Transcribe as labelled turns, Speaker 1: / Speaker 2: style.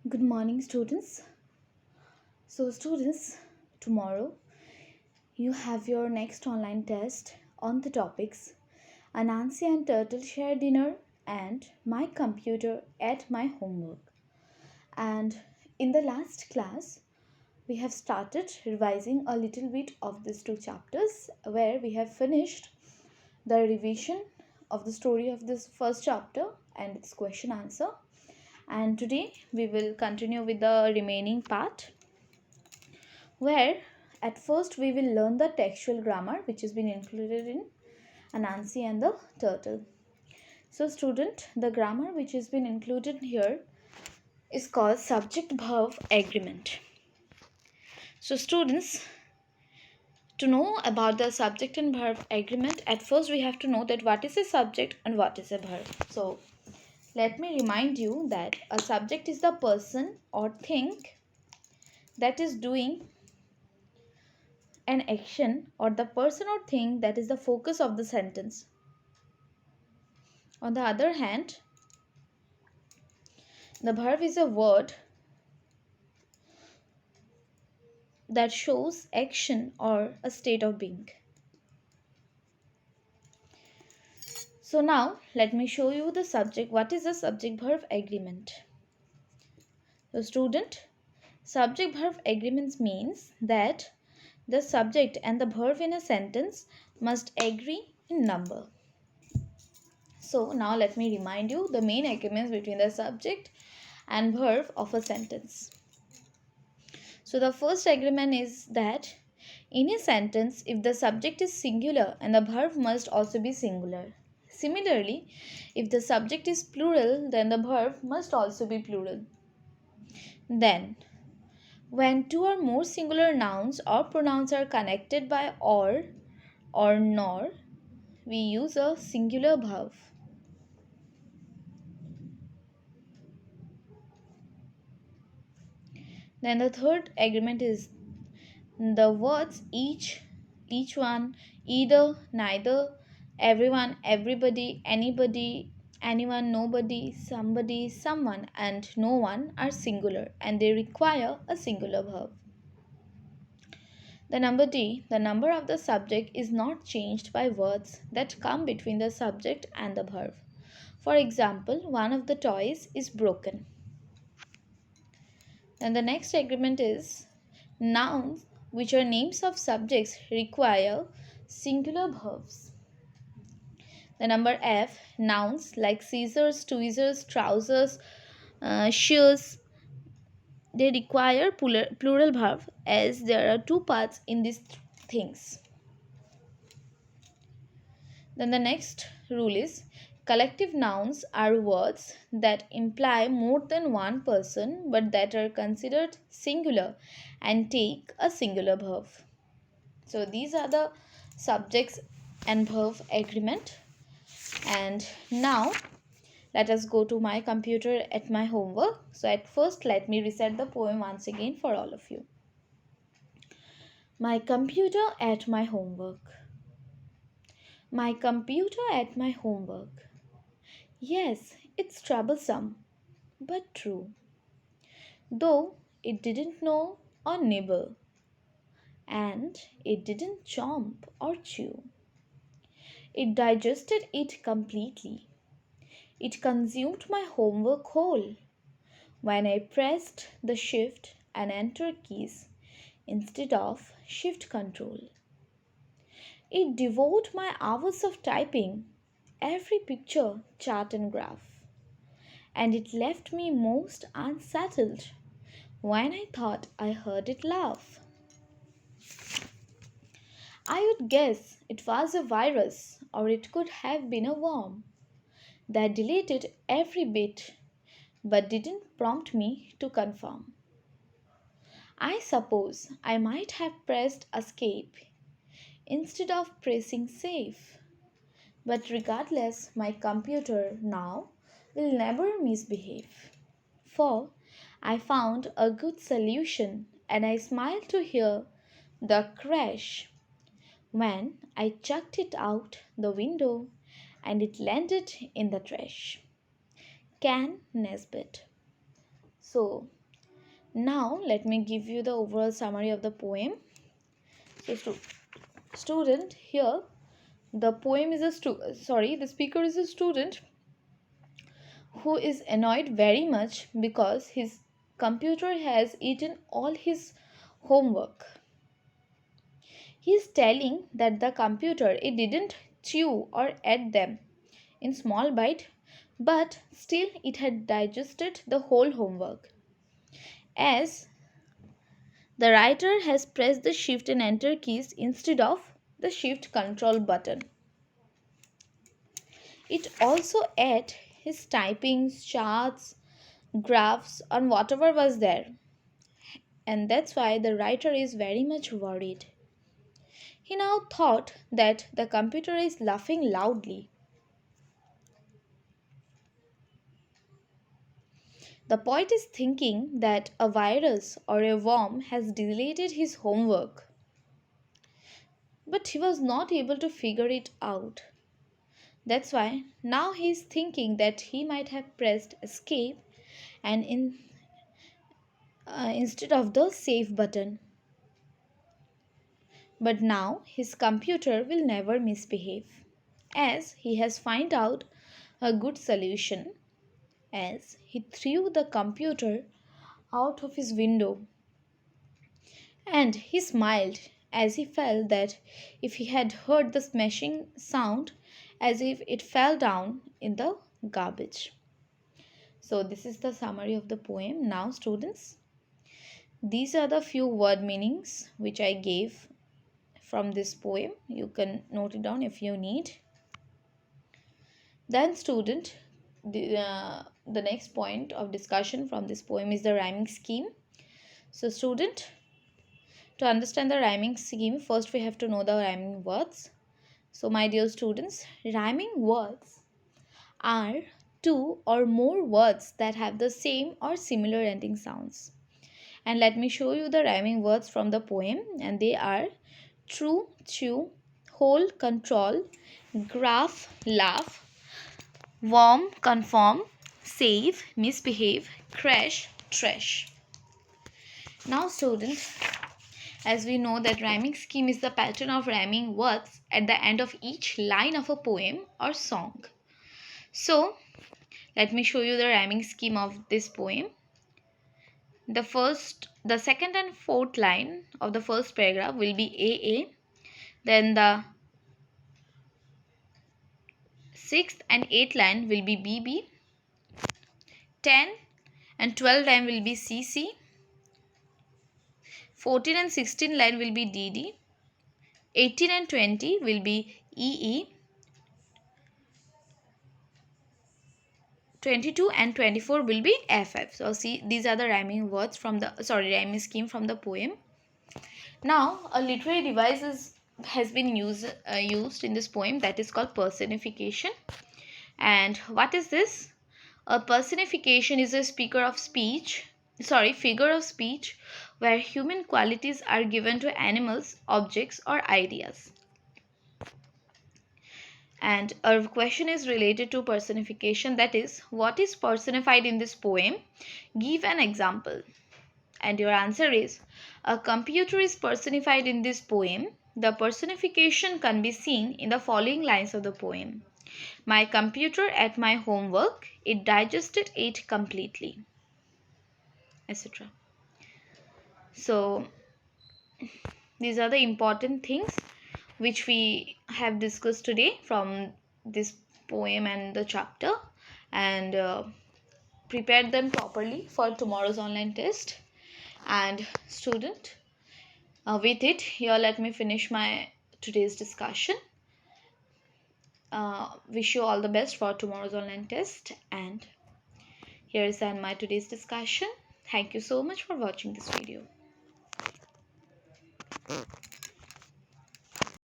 Speaker 1: Good morning, students. Students, tomorrow you have your next online test on the topics Anansi and Turtle share dinner and my computer at my homework. And in the last class, we have started revising a little bit of these two chapters where we have finished the revision of the story of this first chapter and its question answer. And today we will continue with the remaining part where at first we will learn the textual grammar which has been included in Anansi and the Turtle. So student, the grammar which has been included here is called subject verb agreement. So students, to know about the subject and verb agreement, at first we have to know that what is a subject and what is a verb. So let me remind you that a subject is the person or thing that is doing an action, or the person or thing that is the focus of the sentence. On the other hand, the verb is a word that shows action or a state of being. So now let me show you the subject. What is the subject verb agreement? So student, subject verb agreements means that the subject and the verb in a sentence must agree in number. So now let me remind you the main agreements between the subject and verb of a sentence. So the first agreement is that in a sentence, if the subject is singular and the verb must also be singular. Similarly, if the subject is plural, then the verb must also be plural. Then, when two or more singular nouns or pronouns are connected by or nor, we use a singular verb. Then the third agreement is the words each one, either, neither, everyone, everybody, anybody, anyone, nobody, somebody, someone, and no one are singular and they require a singular verb. The number D, the number of the subject is not changed by words that come between the subject and the verb. For example, one of the toys is broken. And the next agreement is nouns, which are names of subjects, require singular verbs. The number F, nouns like scissors, tweezers, trousers, shoes, they require plural verb as there are two parts in these things. Then the next rule is collective nouns are words that imply more than one person but that are considered singular and take a singular verb. So these are the subjects and verb agreement. And now let us go to my computer at my homework. So at first let me recite the poem once again for all of you. My computer at my homework. My computer at my homework. Yes, it's troublesome, but true. Though it didn't know or nibble, and it didn't chomp or chew. It digested it completely. It consumed my homework whole when I pressed the shift and enter keys instead of shift control. It devoured my hours of typing, every picture, chart, and graph. And it left me most unsettled when I thought I heard it laugh. I would guess it was a virus or it could have been a worm that deleted every bit but didn't prompt me to confirm. I suppose I might have pressed escape instead of pressing save. But regardless, my computer now will never misbehave. For I found a good solution and I smiled to hear the crash when I chucked it out the window and it landed in the trash. Can Nesbit. So now let me give you the overall summary of the poem. So student, here the poem is the speaker is a student who is annoyed very much because his computer has eaten all his homework. He is telling that the computer it didn't chew or eat them in small bite, but still it had digested the whole homework. As the writer has pressed the shift and enter keys instead of the shift control button. It also ate his typings, charts, graphs, and whatever was there. And that's why the writer is very much worried. He now thought that the computer is laughing loudly. The poet is thinking that a virus or a worm has deleted his homework. But he was not able to figure it out. That's why now he is thinking that he might have pressed escape and instead of the save button. But now his computer will never misbehave, as he has found out a good solution, as he threw the computer out of his window. And he smiled as he felt that if he had heard the smashing sound as if it fell down in the garbage. So this is the summary of the poem. Now students, these are the few word meanings which I gave from this poem. You can note it down if you need. Then student, the next point of discussion from this poem is the rhyming scheme. So student, to understand the rhyming scheme, first we have to know the rhyming words. So my dear students, rhyming words are two or more words that have the same or similar ending sounds. And let me show you the rhyming words from the poem, and they are true, chew, whole, control, graph, laugh, warm, conform, save, misbehave, crash, trash. Now students, as we know that rhyming scheme is the pattern of rhyming words at the end of each line of a poem or song. So let me show you the rhyming scheme of this poem. The second and fourth line of the first paragraph will be AA. Then the sixth and eighth line will be BB. 10 and 12 line will be CC. 14 and 16 line will be DD. 18 and 20 will be EE. 22 and 24 will be FF. So see, these are the rhyming words from the rhyming scheme from the poem. Now a literary device has been used in this poem, that is called personification. And what is this? A personification is a figure of speech where human qualities are given to animals, objects, or ideas. And a question is related to personification, that is, what is personified in this poem? Give an example. And your answer is, a computer is personified in this poem. The personification can be seen in the following lines of the poem. My computer ate my homework, it digested it completely, etc. So these are the important things which we have discussed today from this poem and the chapter, and prepare them properly for tomorrow's online test. And student, with it here let me finish my today's discussion. Wish you all the best for tomorrow's online test, and here is my today's discussion. Thank you so much for watching this video.